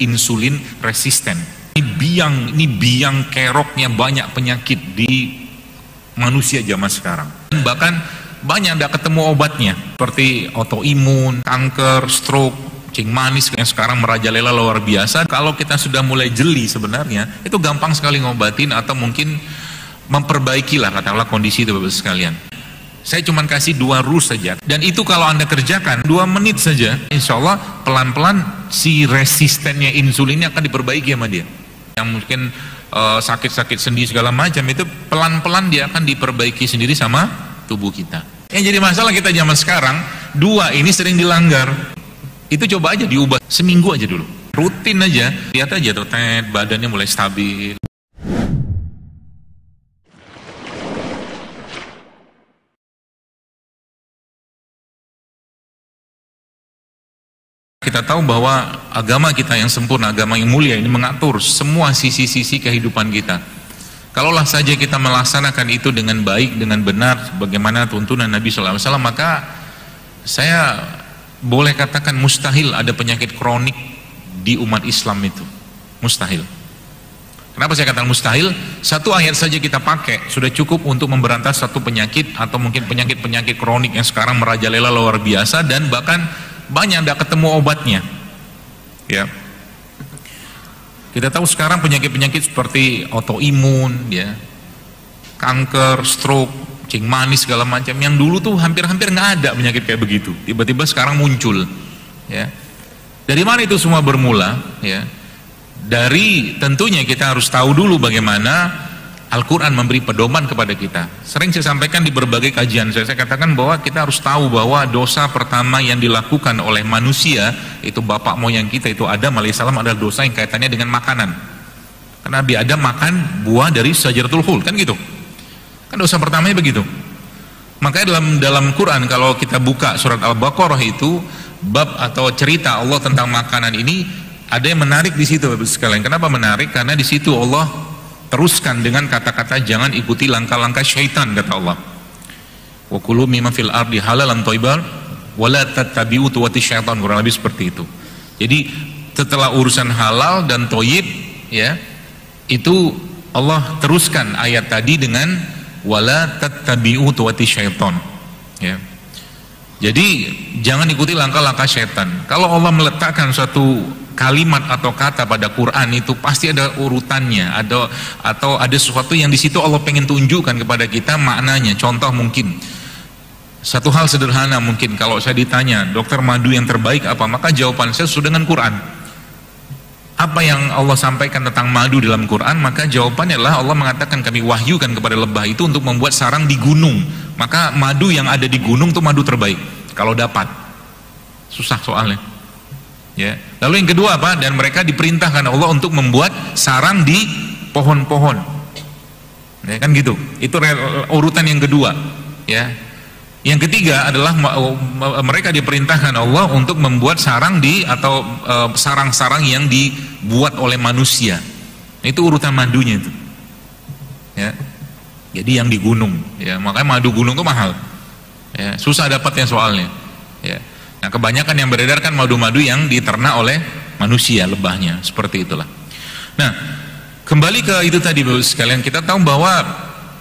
insulin resisten. Ini biang keroknya banyak penyakit di manusia zaman sekarang. Dan bahkan banyak tidak ketemu obatnya, seperti autoimun, kanker, stroke, kencing manis yang sekarang merajalela luar biasa. Kalau kita sudah mulai jeli sebenarnya, itu gampang sekali ngobatin atau mungkin memperbaikilah katakanlah kondisi itu Bapak sekalian. Saya cuma kasih 2 rules saja, dan itu kalau Anda kerjakan 2 menit saja, insya Allah pelan-pelan si resistennya insulinnya akan diperbaiki sama dia. Yang mungkin sakit-sakit sendi segala macam itu pelan-pelan dia akan diperbaiki sendiri sama tubuh kita. Yang jadi masalah kita zaman sekarang, 2 ini sering dilanggar. Itu coba aja diubah seminggu aja dulu, rutin aja, lihat aja ternyata badannya mulai stabil. Kita tahu bahwa agama kita yang sempurna, agama yang mulia ini mengatur semua sisi-sisi kehidupan kita. Kalaulah saja kita melaksanakan itu dengan baik, dengan benar, bagaimana tuntunan Nabi SAW, maka saya boleh katakan mustahil ada penyakit kronik di umat Islam itu. Mustahil. Kenapa saya katakan mustahil? 1 ayat saja kita pakai sudah cukup untuk memberantas satu penyakit atau mungkin penyakit-penyakit kronik yang sekarang merajalela luar biasa dan bahkan banyak tidak ketemu obatnya. Ya. Kita tahu sekarang penyakit-penyakit seperti autoimun, ya, kanker, stroke, kencing manis segala macam, yang dulu tuh hampir-hampir nggak ada penyakit kayak begitu, tiba-tiba sekarang muncul. Ya. Dari mana itu semua bermula? Ya. Dari tentunya kita harus tahu dulu bagaimana Al-Quran memberi pedoman kepada kita. Sering saya sampaikan di berbagai kajian saya katakan bahwa kita harus tahu bahwa dosa pertama yang dilakukan oleh manusia, itu bapak moyang kita, itu Adam alaihissalam, adalah dosa yang kaitannya dengan makanan. Karena Nabi Adam makan buah dari Syajaratul Khuld, kan gitu. Kan dosa pertamanya begitu. Makanya dalam Quran kalau kita buka surat Al-Baqarah itu, bab atau cerita Allah tentang makanan ini, ada yang menarik di situ Bapak sekalian. Kenapa menarik? Karena di situ Allah teruskan dengan kata-kata jangan ikuti langkah-langkah syaitan, kata Allah. Wa kulu mimma fil ardi halalan thayyiban wa la tattabi'u khutuwati syaitan, kurang lebih seperti itu. Jadi setelah urusan halal dan thayyib, ya, itu Allah teruskan ayat tadi dengan wa la tattabi'u khutuwati syaitan. Ya. Jadi jangan ikuti langkah-langkah syaitan. Kalau Allah meletakkan suatu kalimat atau kata pada Quran itu pasti ada urutannya, atau ada sesuatu yang di situ Allah pengen tunjukkan kepada kita maknanya. Contoh mungkin satu hal sederhana, mungkin kalau saya ditanya dokter madu yang terbaik apa, maka jawaban saya sesuai dengan Quran. Apa yang Allah sampaikan tentang madu dalam Quran, maka jawabannya adalah Allah mengatakan kami wahyukan kepada lebah itu untuk membuat sarang di gunung. Maka madu yang ada di gunung itu madu terbaik kalau dapat. Susah soalnya. Ya. Lalu yang kedua apa? Dan mereka diperintahkan Allah untuk membuat sarang di pohon-pohon. Ya, kan gitu. Itu urutan yang kedua. Ya. Yang ketiga adalah mereka diperintahkan Allah untuk membuat sarang atau sarang-sarang yang dibuat oleh manusia. Itu urutan madunya itu. Ya. Jadi yang di gunung. Ya. Makanya madu gunung itu mahal. Ya. Susah dapatnya soalnya. Ya. Nah, kebanyakan yang beredar kan madu-madu yang diternak oleh manusia, lebahnya, seperti itulah. Nah, kembali ke itu tadi Bapak sekalian, kita tahu bahwa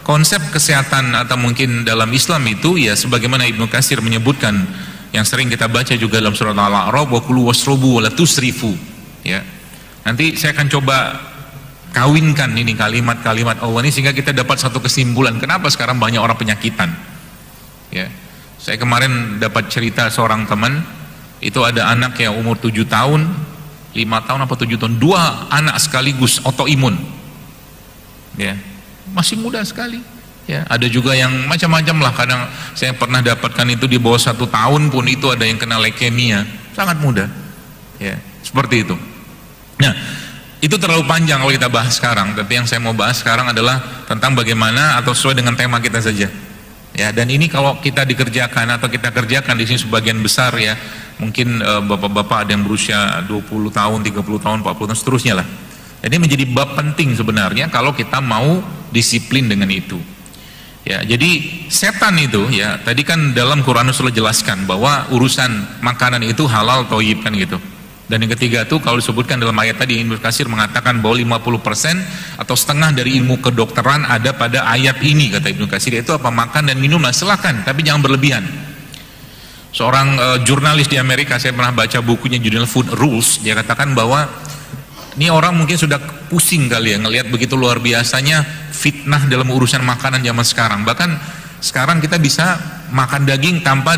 konsep kesehatan atau mungkin dalam Islam itu ya sebagaimana Ibnu Katsir menyebutkan, yang sering kita baca juga dalam surat Al-A'raf, wa kulu washrabu wa la tusrifu. Ya. Nanti saya akan coba kawinkan ini kalimat-kalimat Allah ini sehingga kita dapat satu kesimpulan kenapa sekarang banyak orang penyakitan. Ya. Saya kemarin dapat cerita seorang teman, itu ada anak yang umur 7 tahun, 5 tahun apa 7 tahun, 2 anak sekaligus autoimun. Ya, masih muda sekali. Ya, ada juga yang macam-macam lah, kadang saya pernah dapatkan itu di bawah 1 tahun pun itu ada yang kena leukemia, sangat muda. Ya, seperti itu. Nah, itu terlalu panjang kalau kita bahas sekarang, tapi yang saya mau bahas sekarang adalah tentang bagaimana atau sesuai dengan tema kita saja. Ya, dan ini kalau kita dikerjakan atau kita kerjakan di sini sebagian besar ya, mungkin bapak-bapak ada yang berusia 20 tahun, 30 tahun, 40 tahun seterusnya lah. Jadi menjadi bab penting sebenarnya kalau kita mau disiplin dengan itu. Ya, jadi setan itu ya, tadi kan dalam Quran sudah jelaskan bahwa urusan makanan itu halal thayyib kan gitu. Dan yang ketiga tuh kalau disebutkan dalam ayat tadi, Ibnu Katsir mengatakan bahwa 50% atau setengah dari ilmu kedokteran ada pada ayat ini, kata Ibnu Katsir. Itu apa? Makan dan minum lah, silakan, tapi jangan berlebihan. Seorang jurnalis di Amerika, saya pernah baca bukunya, judul Food Rules, dia katakan bahwa ini orang mungkin sudah pusing kali ya ngelihat begitu luar biasanya fitnah dalam urusan makanan zaman sekarang. Bahkan sekarang kita bisa makan daging tanpa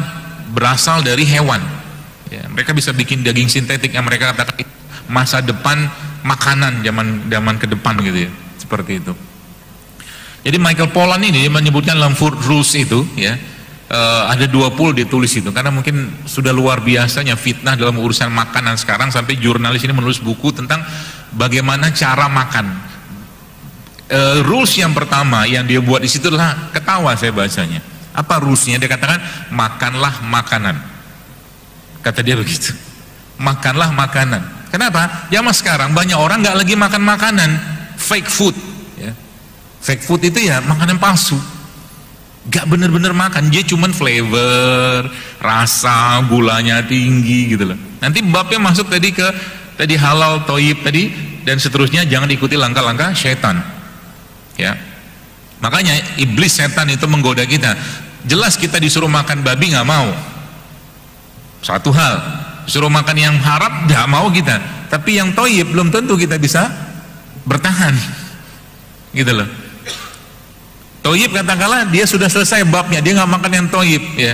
berasal dari hewan ya, mereka bisa bikin daging sintetik yang mereka katakan masa depan makanan zaman ke depan gitu ya, seperti itu. Jadi Michael Pollan ini menyebutkan dalam Food Rules itu ya, ada 20 ditulis itu, karena mungkin sudah luar biasanya fitnah dalam urusan makanan sekarang sampai jurnalis ini menulis buku tentang bagaimana cara makan. Rules yang pertama yang dia buat di situ adalah, ketawa saya bacanya. Apa rulesnya? Dia katakan makanlah makanan. Kata dia begitu. Makanlah makanan. Kenapa? Zaman sekarang banyak orang nggak lagi makan makanan, fake food. Ya. Fake food itu ya makanan palsu. Gak bener-bener makan, dia cuman flavor, rasa, gulanya tinggi gitu loh. Nanti babnya masuk tadi halal, toyib tadi, dan seterusnya. Jangan ikuti langkah-langkah syaitan ya. Makanya iblis, setan itu menggoda kita. Jelas kita disuruh makan babi nggak mau, satu hal. Disuruh makan yang haram nggak mau kita, tapi yang toyib belum tentu kita bisa bertahan gitu loh. Toyib katakanlah dia sudah selesai babnya, dia nggak makan yang toyib ya,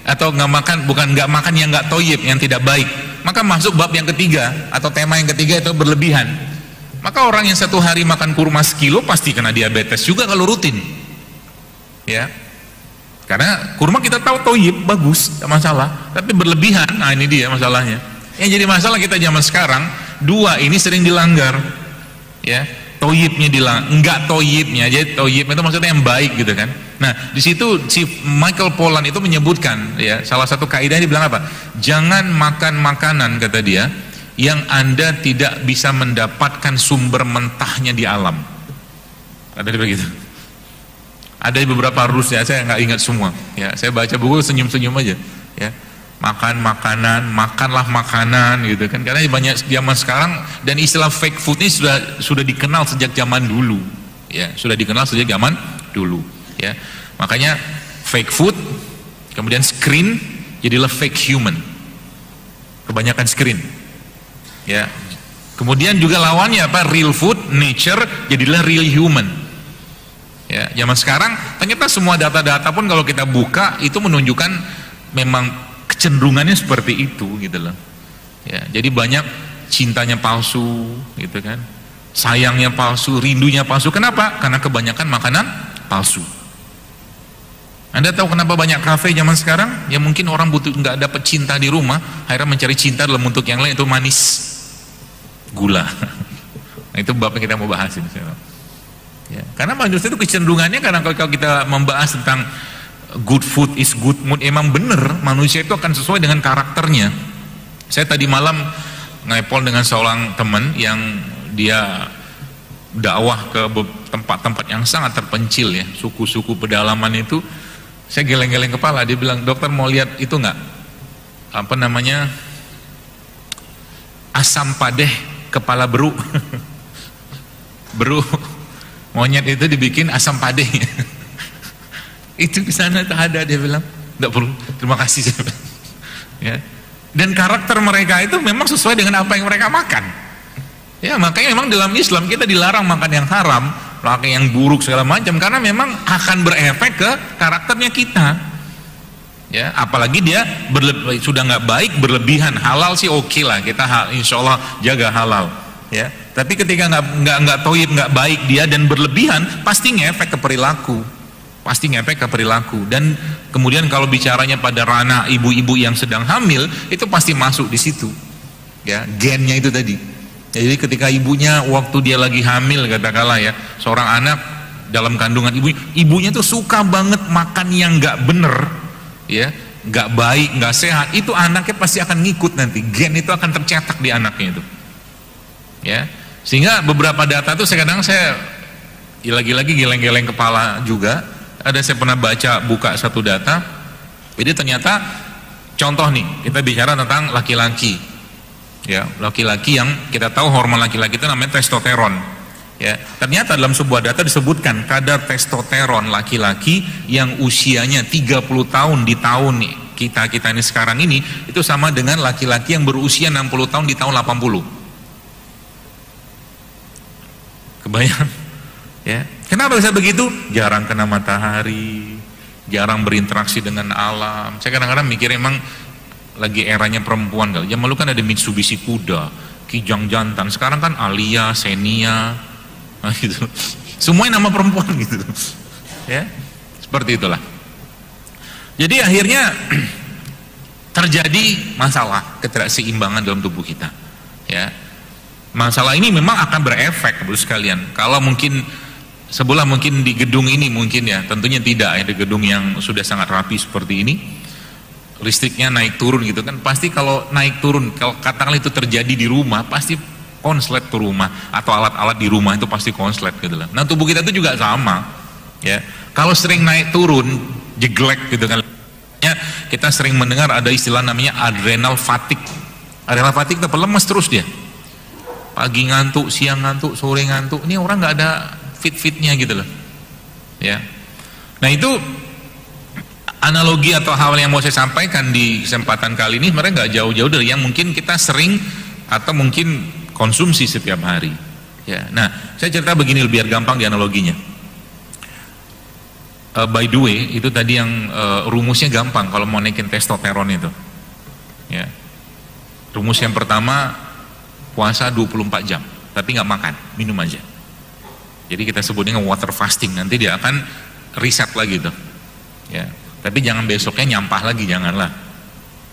atau nggak makan, bukan nggak makan yang nggak toyib, yang tidak baik, maka masuk bab yang ketiga atau tema yang ketiga, itu berlebihan. Maka orang yang satu hari makan kurma sekilo pasti kena diabetes juga kalau rutin ya, karena kurma kita tahu toyib bagus, tidak masalah, tapi berlebihan, nah ini dia masalahnya. Yang jadi masalah kita zaman sekarang, dua ini sering dilanggar ya. Toyibnya enggak toyibnya, jadi toyib itu maksudnya yang baik gitu kan. Nah di situ si Michael Pollan itu menyebutkan ya, salah satu kaidahnya dibilang apa? Jangan makan makanan, kata dia, yang Anda tidak bisa mendapatkan sumber mentahnya di alam. Ada begitu. Ada beberapa rules ya, saya nggak ingat semua. Ya, saya baca buku senyum-senyum aja. Ya. Makan makanan, makanlah makanan gitu kan, karena banyak zaman sekarang, dan istilah fake food ini sudah dikenal sejak zaman dulu ya, sudah dikenal sejak zaman dulu ya. Makanya fake food, kemudian screen jadilah fake human, kebanyakan screen ya. Kemudian juga lawannya apa? Real food, nature, jadilah real human ya. Zaman sekarang ternyata semua data-data pun kalau kita buka itu menunjukkan memang kecenderungannya seperti itu gitu loh ya. Jadi banyak cintanya palsu gitu kan, sayangnya palsu, rindunya palsu. Kenapa? Karena kebanyakan makanan palsu. Anda tahu kenapa banyak kafe zaman sekarang? Ya mungkin orang butuh, nggak dapat cinta di rumah, akhirnya mencari cinta dalam bentuk yang lain, itu manis, gula. Nah itu bab yang kita mau bahas ini sekarang ya. Karena manusia itu kecenderungannya, karena kalau kita membahas tentang good food is good mood, emang bener manusia itu akan sesuai dengan karakternya. Saya tadi malam ngepol dengan seorang teman yang dia dakwah ke tempat-tempat yang sangat terpencil ya, suku-suku pedalaman itu. Saya geleng-geleng kepala, dia bilang, dokter mau lihat itu nggak, apa namanya, asam padeh kepala beru. Beru monyet itu dibikin asam padeh. Itu di sana tak ada, dia bilang. Tidak perlu, terima kasih. Ya. Dan karakter mereka itu memang sesuai dengan apa yang mereka makan. Ya, makanya memang dalam Islam kita dilarang makan yang haram, makan yang buruk segala macam, karena memang akan berefek ke karakternya kita. Ya, apalagi dia sudah nggak baik, berlebihan. Halal sih oke lah, kita insya Allah jaga halal. Ya, tapi ketika nggak toyib, nggak baik dia dan berlebihan, pasti ngefek ke perilaku. Pasti ngefek ke perilaku. Dan kemudian kalau bicaranya pada ranah ibu-ibu yang sedang hamil, itu pasti masuk di situ ya, gennya itu tadi ya. Jadi ketika ibunya waktu dia lagi hamil, katakanlah ya, seorang anak dalam kandungan ibunya tuh suka banget makan yang nggak bener ya, nggak baik, nggak sehat, itu anaknya pasti akan ngikut nanti, gen itu akan tercetak di anaknya itu ya. Sehingga beberapa data tuh kadang saya lagi-lagi geleng-geleng kepala juga. Ada, saya pernah buka satu data, jadi ternyata contoh nih, kita bicara tentang laki-laki Ya, laki-laki yang kita tahu hormon laki-laki itu namanya testosteron. Ya, ternyata dalam sebuah data disebutkan kadar testosteron laki-laki yang usianya 30 tahun di tahun kita ini sekarang ini itu sama dengan laki-laki yang berusia 60 tahun di tahun 80. Kebayang? Ya. Kenapa bisa begitu? Jarang kena matahari, jarang berinteraksi dengan alam. Saya kadang-kadang mikir emang lagi eranya perempuan kali. Zaman lalu kan ada Mitsubishi Kuda, Kijang Jantan. Sekarang kan Alia, Xenia, nah gitu. Semuanya nama perempuan gitu. Ya, seperti itulah. Jadi akhirnya terjadi masalah ketidakseimbangan dalam tubuh kita. Ya, masalah ini memang akan berefek, Bapak sekalian. Kalau mungkin sebelah mungkin di gedung ini mungkin ya, tentunya tidak ya, di gedung yang sudah sangat rapi seperti ini. Listriknya naik turun gitu kan, pasti kalau naik turun, kalau katakanlah itu terjadi di rumah, pasti konslet tuh rumah atau alat-alat di rumah itu pasti konslet gitu lah. Nah tubuh kita itu juga sama, ya. Kalau sering naik turun, jeglek gitu kan, ya, kita sering mendengar ada istilah namanya adrenal fatigue. Adrenal fatigue itu lemes terus dia, pagi ngantuk, siang ngantuk, sore ngantuk. Ini orang nggak ada fit-fitnya gitu loh, ya. Nah itu analogi atau hal yang mau saya sampaikan di kesempatan kali ini sebenarnya nggak jauh-jauh dari yang mungkin kita sering atau mungkin konsumsi setiap hari. Ya, nah saya cerita begini biar gampang di analoginya. By the way, itu tadi yang rumusnya gampang kalau mau naikin testosteron itu. Ya, rumus yang pertama puasa 24 jam, tapi nggak makan, minum aja. Jadi kita sebutnya water fasting. Nanti dia akan reset lagi tuh. Ya. Tapi jangan besoknya nyampah lagi, janganlah.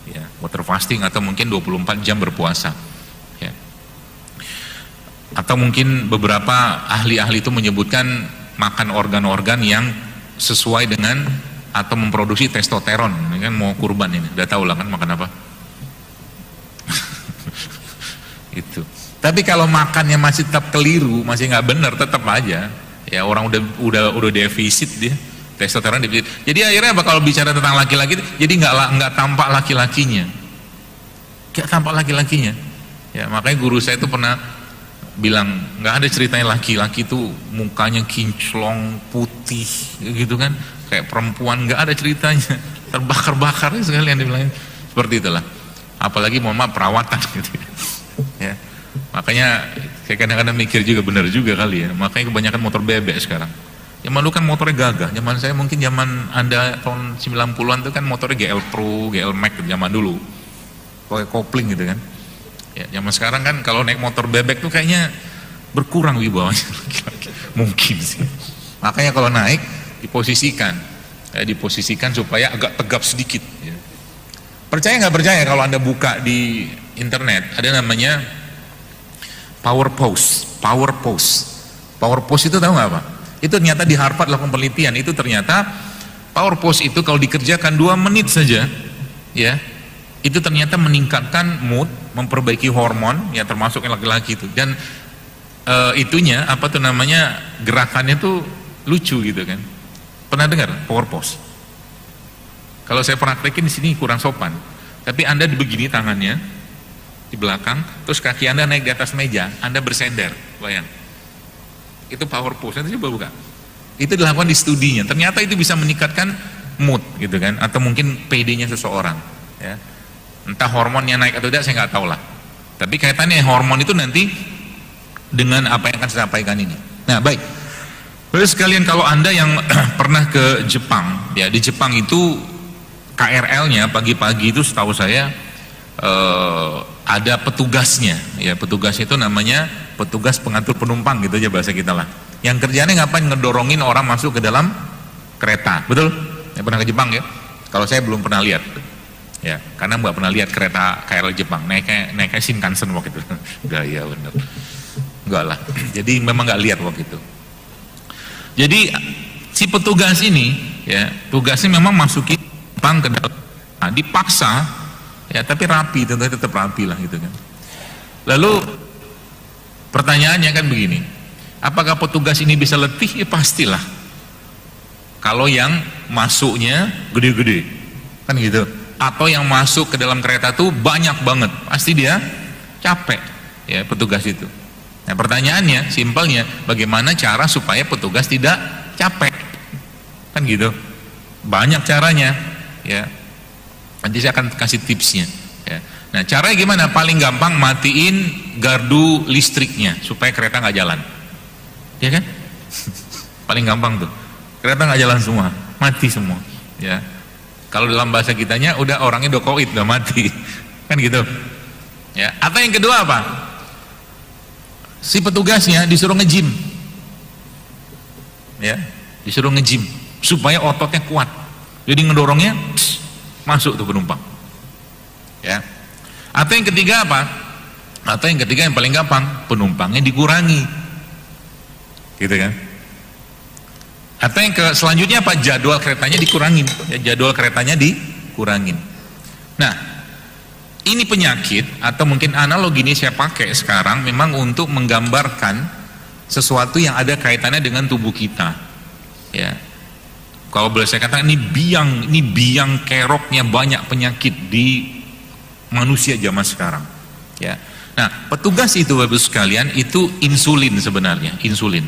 Ya, water fasting atau mungkin 24 jam berpuasa. Ya. Atau mungkin beberapa ahli-ahli itu menyebutkan makan organ-organ yang sesuai dengan atau memproduksi testosteron. Ini kan mau kurban ini, udah tahu lah kan makan apa. Itu. Tapi kalau makannya masih tetap keliru, masih nggak benar, tetap aja. Ya orang udah defisit dia. Testosteron defisit. Jadi akhirnya apa kalau bicara tentang laki-laki, jadi nggak tampak laki-lakinya, nggak tampak laki-lakinya. Ya makanya guru saya itu pernah bilang nggak ada ceritanya laki-laki itu mukanya kinclong putih gitu kan, kayak perempuan, nggak ada ceritanya, terbakar-bakar sekalian dibilang seperti itulah. Apalagi mama perawatan gitu. Ya makanya saya kadang-kadang mikir juga benar juga kali ya. Makanya kebanyakan motor bebek sekarang. Zaman dulu kan motornya gagah, zaman saya mungkin zaman Anda tahun 90-an itu kan motornya GL Pro, GL Max zaman dulu, pakai kopling gitu kan. Ya, zaman sekarang kan kalau naik motor bebek tuh kayaknya berkurang wibawanya, mungkin sih. Makanya kalau naik diposisikan supaya agak tegap sedikit. Ya. Percaya nggak percaya kalau Anda buka di internet ada namanya power pose itu tahu nggak apa? Itu ternyata di Harvard lakukan penelitian, itu ternyata power pose itu kalau dikerjakan 2 menit saja, ya, itu ternyata meningkatkan mood, memperbaiki hormon, ya termasuk yang laki-laki itu, dan itunya apa tuh namanya gerakannya tuh lucu gitu kan. Pernah dengar power pose? Kalau saya praktekin di sini kurang sopan, tapi Anda begini tangannya di belakang, terus kaki Anda naik di atas meja, Anda bersender, bayang. Itu power pose, nanti coba buka. Itu dilakukan di studinya, ternyata itu bisa meningkatkan mood gitu kan, atau mungkin PD-nya seseorang, ya. Entah hormonnya naik atau tidak saya nggak tahu lah. Tapi kaitannya hormon itu nanti dengan apa yang akan saya sampaikan ini. Nah baik, terus sekalian kalau Anda yang pernah ke Jepang, ya di Jepang itu KRL-nya pagi-pagi itu setahu saya ada petugasnya, ya petugasnya itu namanya petugas pengatur penumpang gitu aja bahasa kita lah. Yang kerjanya ngapain? Ngedorongin orang masuk ke dalam kereta, betul? Yang pernah ke Jepang ya? Kalau saya belum pernah lihat, ya karena nggak pernah lihat kereta KRL Jepang, naiknya Shinkansen waktu itu, gaya bener, enggak lah. Jadi memang nggak lihat waktu itu. Jadi si petugas ini, ya tugasnya memang masukin Jepang ke dalam, nah, dipaksa, ya tapi rapi, tentunya tetap rapi lah gitu kan. Lalu pertanyaannya kan begini, apakah petugas ini bisa letih? Ya pastilah. Kalau yang masuknya gede-gede, kan gitu. Atau yang masuk ke dalam kereta tuh banyak banget, pasti dia capek ya petugas itu. Nah pertanyaannya, simpelnya, bagaimana cara supaya petugas tidak capek? Kan gitu. Banyak caranya ya. Nanti saya akan kasih tipsnya ya. Nah caranya gimana? Paling gampang matiin gardu listriknya supaya kereta nggak jalan, ya kan? Paling gampang tuh, kereta nggak jalan semua, mati semua ya. Kalau dalam bahasa kitanya udah orangnya udah COVID, udah mati kan gitu ya. Atau yang kedua apa? Si petugasnya disuruh nge-gym ya, disuruh nge-gym supaya ototnya kuat, jadi ngedorongnya masuk tuh penumpang ya. Atau yang ketiga apa? Atau yang ketiga yang paling gampang, penumpangnya dikurangi gitu kan. Atau yang selanjutnya apa? Jadwal keretanya dikurangin ya, jadwal keretanya dikurangin. Nah ini penyakit, atau mungkin analogi ini saya pakai sekarang memang untuk menggambarkan sesuatu yang ada kaitannya dengan tubuh kita ya. Kalau boleh saya katakan ini biang keroknya banyak penyakit di manusia zaman sekarang ya. Nah petugas itu Bapak Ibu sekalian itu insulin sebenarnya, insulin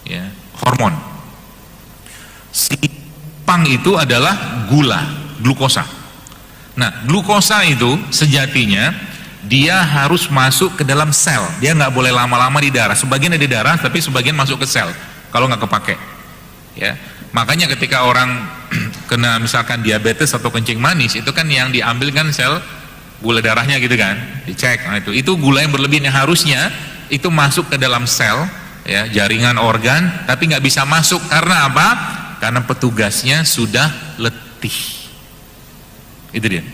ya, hormon. Si pang itu adalah gula, glukosa. Nah glukosa itu sejatinya dia harus masuk ke dalam sel, dia nggak boleh lama-lama di darah. Sebagian ada di darah tapi sebagian masuk ke sel kalau nggak kepake ya. Makanya ketika orang kena misalkan diabetes atau kencing manis, itu kan yang diambil kan sel gula darahnya gitu kan, dicek. Nah itu gula yang berlebihan yang harusnya itu masuk ke dalam sel ya, jaringan organ, tapi nggak bisa masuk karena apa? Karena petugasnya sudah letih. Itu dia.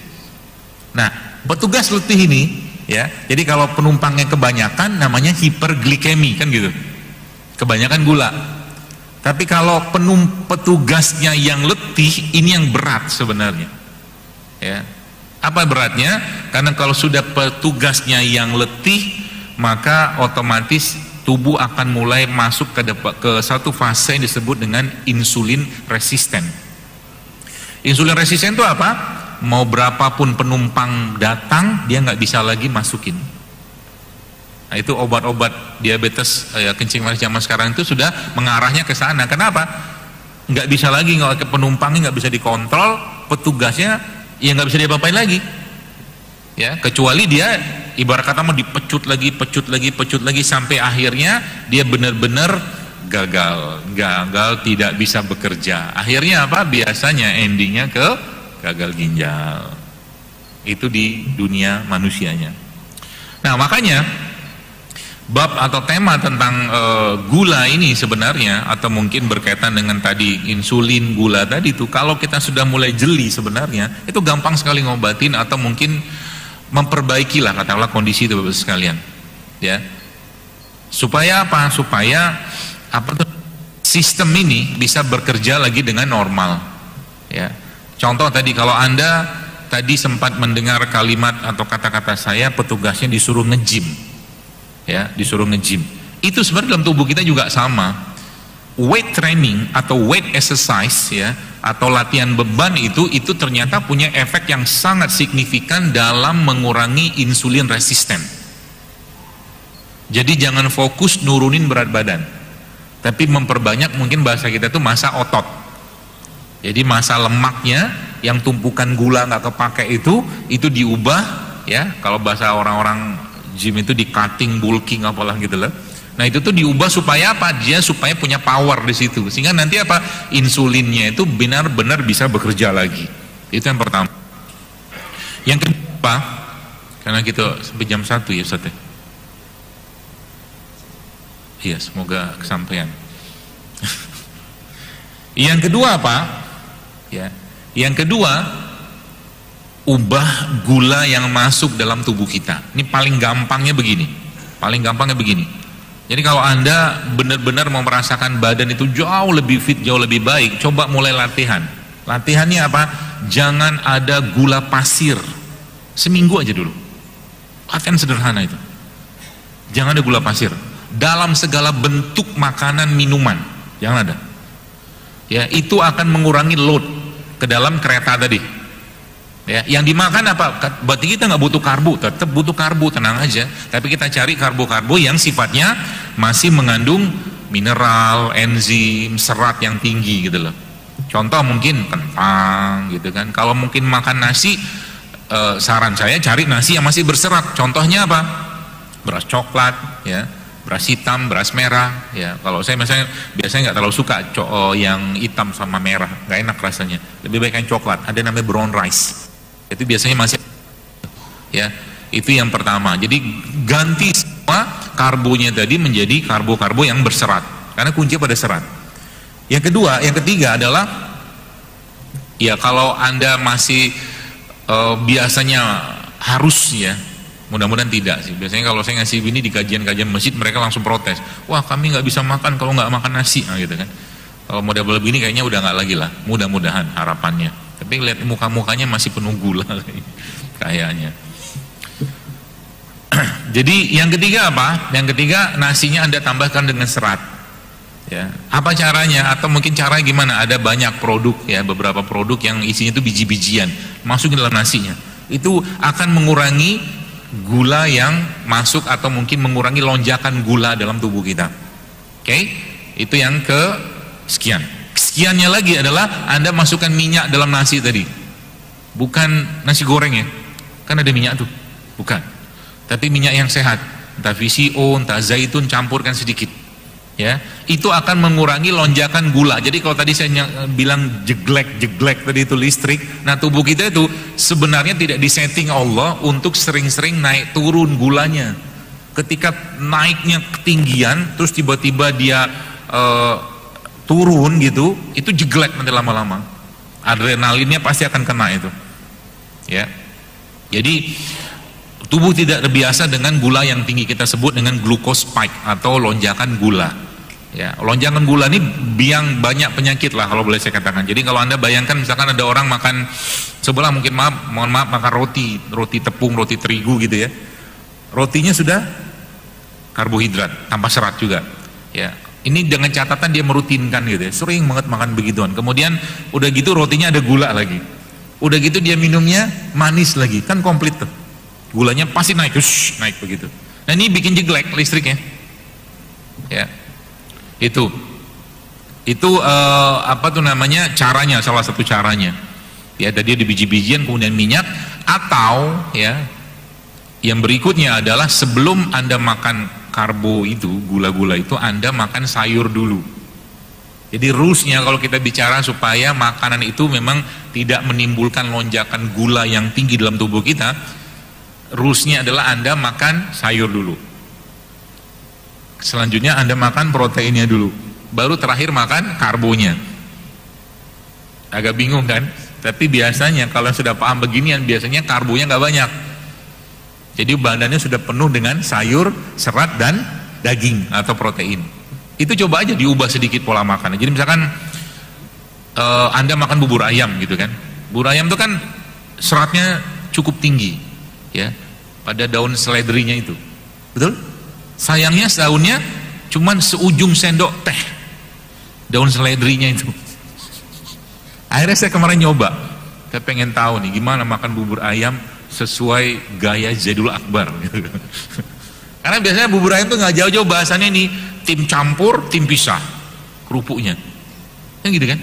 Nah petugas letih ini ya, jadi kalau penumpangnya kebanyakan namanya hiperglikemi kan gitu, kebanyakan gula. Tapi kalau petugasnya yang letih, ini yang berat sebenarnya ya. Apa beratnya? Karena kalau sudah petugasnya yang letih, maka otomatis tubuh akan mulai masuk ke satu fase yang disebut dengan insulin resisten. Insulin resisten itu apa? Mau berapapun penumpang datang, dia nggak bisa lagi masukin. Nah, itu obat-obat diabetes kencing manis zaman sekarang itu sudah mengarahnya ke sana. Kenapa? Nggak bisa lagi, penumpangnya nggak bisa dikontrol, petugasnya ya nggak bisa diapa-apain lagi ya, kecuali dia ibarat kata mau dipecut lagi sampai akhirnya dia benar-benar gagal tidak bisa bekerja. Akhirnya apa? Biasanya endingnya ke gagal ginjal. Itu di dunia manusianya. Nah makanya bab atau tema tentang gula ini sebenarnya, atau mungkin berkaitan dengan tadi insulin, gula tadi itu, kalau kita sudah mulai jeli sebenarnya itu gampang sekali ngobatin atau mungkin memperbaiki lah katakanlah kondisi itu Bapak sekalian ya. Supaya apa? Supaya apa tuh, sistem ini bisa bekerja lagi dengan normal ya. Contoh tadi, kalau Anda tadi sempat mendengar kalimat atau kata-kata saya, petugasnya disuruh nge-gym ya, disuruh nge-gym. Itu sebenarnya dalam tubuh kita juga sama. Weight training atau weight exercise ya, atau latihan beban itu ternyata punya efek yang sangat signifikan dalam mengurangi insulin resisten. Jadi jangan fokus nurunin berat badan, tapi memperbanyak, mungkin bahasa kita tuh massa otot. Jadi massa lemaknya yang tumpukan gula nggak kepake itu diubah ya, kalau bahasa orang-orang gym itu di cutting, bulking apalah gitu loh. Nah itu tuh diubah supaya apa? Dia supaya punya power di situ, sehingga nanti apa? Insulinnya itu benar-benar bisa bekerja lagi. Itu yang pertama. Yang kedua, karena kita sampai jam 1 ya Ustaz. Iya, semoga kesampaian. Yang kedua apa? Ya. Yang kedua, ubah gula yang masuk dalam tubuh kita. Ini paling gampangnya begini. Jadi kalau Anda benar-benar mau merasakan badan itu jauh lebih fit, jauh lebih baik, coba mulai latihan. Latihannya apa? Jangan ada gula pasir. Seminggu aja dulu. Latihan sederhana itu. Jangan ada gula pasir dalam segala bentuk makanan, minuman. Jangan ada. Ya, itu akan mengurangi load ke dalam kereta tadi. Ya, yang dimakan apa? Berarti kita nggak butuh karbo, tetap butuh karbo, tenang aja. Tapi kita cari karbo-karbo yang sifatnya masih mengandung mineral, enzim, serat yang tinggi gitu loh. Contoh mungkin kentang gitu kan. Kalau mungkin makan nasi, saran saya cari nasi yang masih berserat. Contohnya apa? Beras coklat, ya, beras hitam, beras merah. Ya, kalau saya biasanya nggak terlalu suka yang hitam sama merah, nggak enak rasanya. Lebih baik yang coklat. Ada namanya brown rice. Itu biasanya masih, ya, itu yang pertama. Jadi ganti semua karbonya tadi menjadi karbo-karbo yang berserat, karena kunci pada serat. Yang ketiga adalah, ya, kalau Anda masih biasanya harus, ya, mudah-mudahan tidak sih. Biasanya kalau saya ngasih ini di kajian-kajian masjid, mereka langsung protes, wah kami nggak bisa makan kalau nggak makan nasi, nah, gitu kan. Kalau model begini kayaknya udah nggak lagi lah, mudah-mudahan harapannya. Tapi lihat muka-mukanya masih penuh gula kayaknya. Jadi yang ketiga apa? Yang ketiga, nasinya Anda tambahkan dengan serat. Ya, apa caranya? Atau mungkin caranya gimana? Ada banyak produk, ya, beberapa produk yang isinya itu biji-bijian, masukin dalam nasinya. Itu akan mengurangi gula yang masuk atau mungkin mengurangi lonjakan gula dalam tubuh kita. Oke? Itu yang sekian. Sekiannya lagi adalah Anda masukkan minyak dalam nasi tadi. Bukan nasi goreng, ya. Kan ada minyak tuh. Bukan. Tapi minyak yang sehat. Entah VCO, entah zaitun, campurkan sedikit. Ya, itu akan mengurangi lonjakan gula. Jadi kalau tadi saya bilang jeglek tadi itu listrik. Nah, tubuh kita itu sebenarnya tidak disetting Allah untuk sering-sering naik turun gulanya. Ketika naiknya ketinggian, terus tiba-tiba dia turun gitu, itu jeglek nanti lama-lama. Adrenalinnya pasti akan kena itu. Ya. Jadi tubuh tidak terbiasa dengan gula yang tinggi, kita sebut dengan glucose spike atau lonjakan gula. Ya, lonjakan gula ini biang banyak penyakit lah kalau boleh saya katakan. Jadi kalau Anda bayangkan misalkan ada orang makan sebelah, mungkin mohon maaf makan roti tepung, roti terigu gitu ya. Rotinya sudah karbohidrat tanpa serat juga. Ya. Ini dengan catatan dia merutinkan gitu ya, sering banget makan begituan. Kemudian udah gitu rotinya ada gula lagi. Udah gitu dia minumnya manis lagi, kan komplit tuh. Gulanya pasti naik, naik begitu. Nah ini bikin jeglek listriknya. Ya, itu apa tuh namanya, caranya, salah satu caranya. Ya, tadi ada biji-bijian kemudian minyak, atau ya yang berikutnya adalah sebelum Anda makan karbo itu, gula-gula itu, Anda makan sayur dulu. Jadi rulesnya kalau kita bicara supaya makanan itu memang tidak menimbulkan lonjakan gula yang tinggi dalam tubuh kita, rulesnya adalah Anda makan sayur dulu. Selanjutnya Anda makan proteinnya dulu, baru terakhir makan karbonya. Agak bingung kan? Tapi biasanya kalau sudah paham beginian, biasanya karbonya nggak banyak. Jadi badannya sudah penuh dengan sayur, serat, dan daging atau protein. Itu coba aja diubah sedikit pola makan. Jadi misalkan Anda makan bubur ayam gitu kan. Bubur ayam itu kan seratnya cukup tinggi, ya, pada daun seledrinya itu. Betul? Sayangnya daunnya cuman seujung sendok teh. Daun seledrinya itu. Akhirnya saya kemarin nyoba. Saya pengen tahu nih gimana makan bubur ayam sesuai gaya Zaidul Akbar gitu. Karena biasanya bubur ayam tuh nggak jauh-jauh bahasannya nih, tim campur, tim pisah kerupuknya, kan gitu kan.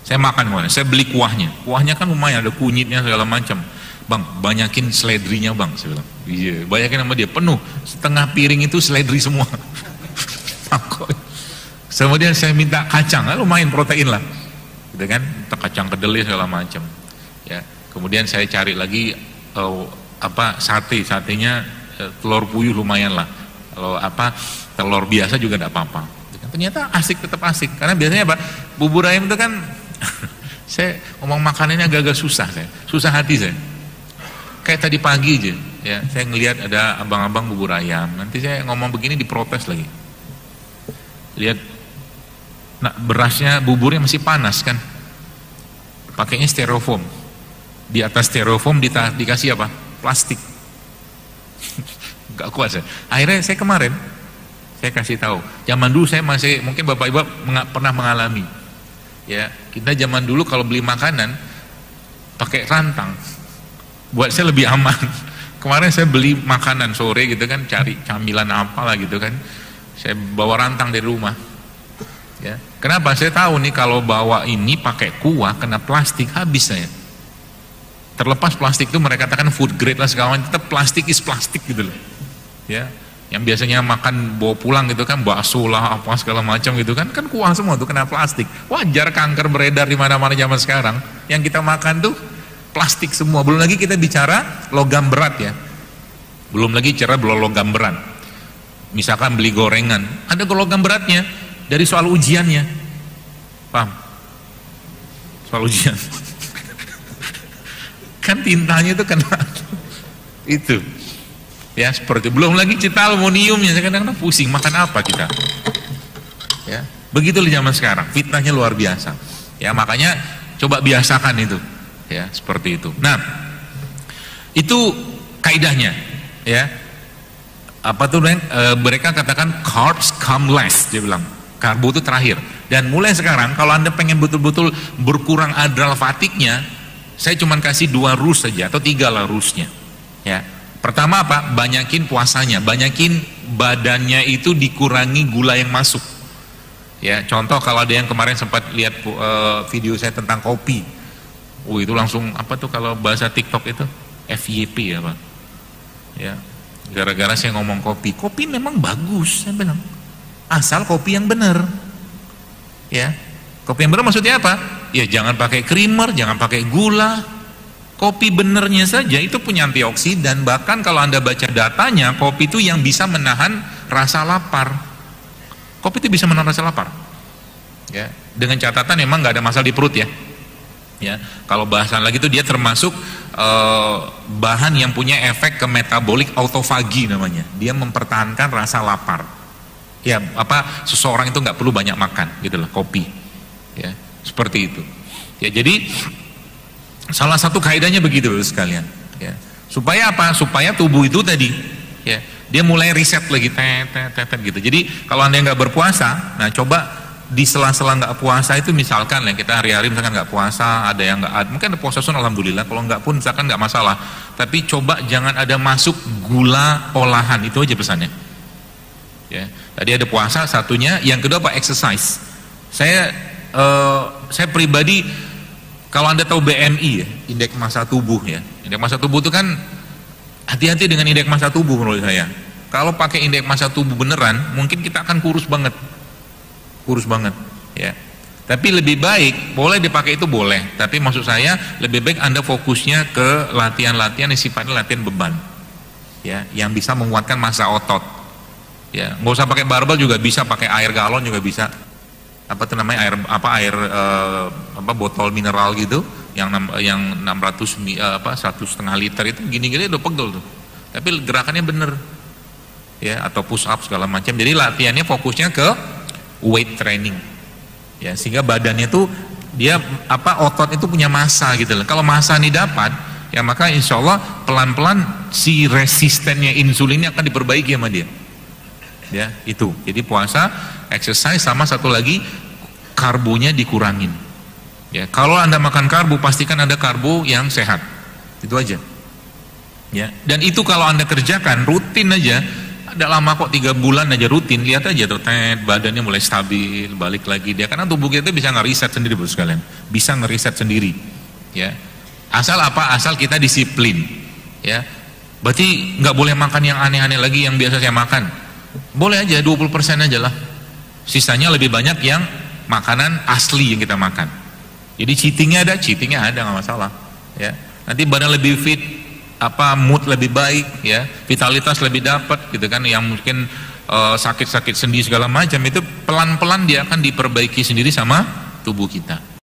Saya makan kemana? Saya beli kuahnya kan lumayan, ada kunyitnya segala macam. Bang, banyakin seledrinya bang, saya bilang. Iya, banyakin sama dia, penuh setengah piring itu seledri semua. Kemudian saya minta kacang, lumayan protein lah, gitu kan, kacang kedelai segala macam. Ya. Kemudian saya cari lagi satenya telur puyuh lumayan lah. Kalau telur biasa juga tidak apa-apa. Ternyata asik, tetap asik. Karena biasanya bubur ayam itu kan saya ngomong makanannya agak-agak susah hati saya. Kayak tadi pagi aja, ya, saya ngelihat ada abang-abang bubur ayam. Nanti saya ngomong begini diprotes lagi. Lihat, nah, berasnya buburnya masih panas kan, pakainya styrofoam. Di atas styrofoam dikasih apa? Plastik. Gak kuat saya. Akhirnya saya kemarin saya kasih tahu. Zaman dulu saya masih, mungkin bapak ibu pernah mengalami. Ya, kita zaman dulu kalau beli makanan pakai rantang. Buat saya lebih aman. Kemarin saya beli makanan sore gitu kan, cari camilan apalah gitu kan, saya bawa rantang dari rumah. Ya. Kenapa? Saya tahu nih kalau bawa ini pakai kuah kena plastik habis saya. Terlepas plastik itu mereka katakan food grade lah segala macam, tetap plastik is plastik gitu loh. Ya. Yang biasanya makan bawa pulang gitu kan, bakso lah apa segala macam gitu kan kuah semua tuh kena plastik. Wajar kanker beredar di mana-mana zaman sekarang. Yang kita makan tuh plastik semua. Belum lagi kita bicara logam berat ya. Belum lagi bicara logam berat. Misalkan beli gorengan, ada logam beratnya dari soal ujiannya. Paham? Soal ujian. Kan tintanya itu kena itu. Ya seperti belum lagi cita aluminiumnya, kadang-kadang pusing makan apa kita. Ya, begitulah zaman sekarang, fitnahnya luar biasa. Ya, makanya coba biasakan itu. Ya, seperti itu. Nah, itu kaidahnya, ya. Apa tuh mereka katakan carbs come last, dia bilang. Karbo itu terakhir. Dan mulai sekarang kalau Anda pengen betul-betul berkurang adrenal fatigue-nya, saya cuma kasih 2 rules saja atau 3 lah rules-nya. Ya. Pertama apa? Banyakin puasanya, banyakin badannya itu dikurangi gula yang masuk. Ya, contoh kalau ada yang kemarin sempat lihat video saya tentang kopi. Itu langsung apa tuh kalau bahasa TikTok itu? FYP ya, Pak. Ya. Gara-gara saya ngomong kopi. Kopi memang bagus, saya bilang. Asal kopi yang benar. Ya. Kopi yang benar maksudnya apa? Ya jangan pakai creamer, jangan pakai gula. Kopi benernya saja itu punya antioksidan, bahkan kalau Anda baca datanya, kopi itu yang bisa menahan rasa lapar. Kopi itu bisa menahan rasa lapar. Ya, dengan catatan memang nggak ada masalah di perut ya. Ya, kalau bahasan lagi itu dia termasuk bahan yang punya efek ke metabolic autofagi namanya. Dia mempertahankan rasa lapar. Ya, seseorang itu nggak perlu banyak makan, gitu loh, kopi. Ya, seperti itu. Ya, jadi salah satu kaidahnya begitu sekalian, ya. Supaya apa? Supaya tubuh itu tadi, ya, dia mulai reset lagi, gitu. Jadi kalau Anda nggak berpuasa, nah coba di sela-sela nggak puasa itu misalkan ya kita hari-hari misalkan nggak puasa, ada yang nggak, mungkin ada puasa sunnah alhamdulillah, kalau nggak pun misalkan nggak masalah. Tapi coba jangan ada masuk gula olahan, itu aja pesannya. Ya, tadi ada puasa satunya, yang kedua apa? Exercise. Saya pribadi kalau Anda tahu BMI ya, indeks massa tubuh ya. Indeks massa tubuh itu kan hati-hati dengan indeks massa tubuh menurut saya. Kalau pakai indeks massa tubuh beneran, mungkin kita akan kurus banget. Kurus banget, ya. Tapi lebih baik, boleh dipakai itu boleh, tapi maksud saya lebih baik Anda fokusnya ke latihan-latihan yang sifatnya latihan beban. Ya, yang bisa menguatkan massa otot. Ya, nggak usah pakai barbel juga bisa, pakai air galon juga bisa. Apa tuh namanya air botol mineral gitu yang 600 1,5 liter itu gini-gini udah pegel tuh, tapi gerakannya bener ya, atau push up segala macam. Jadi latihannya fokusnya ke weight training ya, sehingga badannya tuh dia otot itu punya massa gitu loh. Kalau massa ini dapat ya, maka insya Allah pelan-pelan si resistennya insulinnya akan diperbaiki sama dia ya. Itu jadi puasa, exercise, sama satu lagi karbonya dikurangin ya. Kalau Anda makan karbo, pastikan ada karbo yang sehat, itu aja ya. Dan itu kalau Anda kerjakan rutin aja, ada lama kok, 3 bulan aja rutin, lihat aja tuh badannya mulai stabil, balik lagi dia, karena tubuh kita bisa ngeriset sendiri bos sekalian, bisa ngeriset sendiri ya. Asal asal kita disiplin ya. Berarti nggak boleh makan yang aneh-aneh lagi yang biasa saya makan. Boleh aja 20% aja lah, sisanya lebih banyak yang makanan asli yang kita makan. Jadi cheatingnya ada nggak masalah ya. Nanti badan lebih fit, mood lebih baik ya, vitalitas lebih dapat gitu kan. Yang mungkin sakit-sakit sendi segala macam itu pelan-pelan dia akan diperbaiki sendiri sama tubuh kita.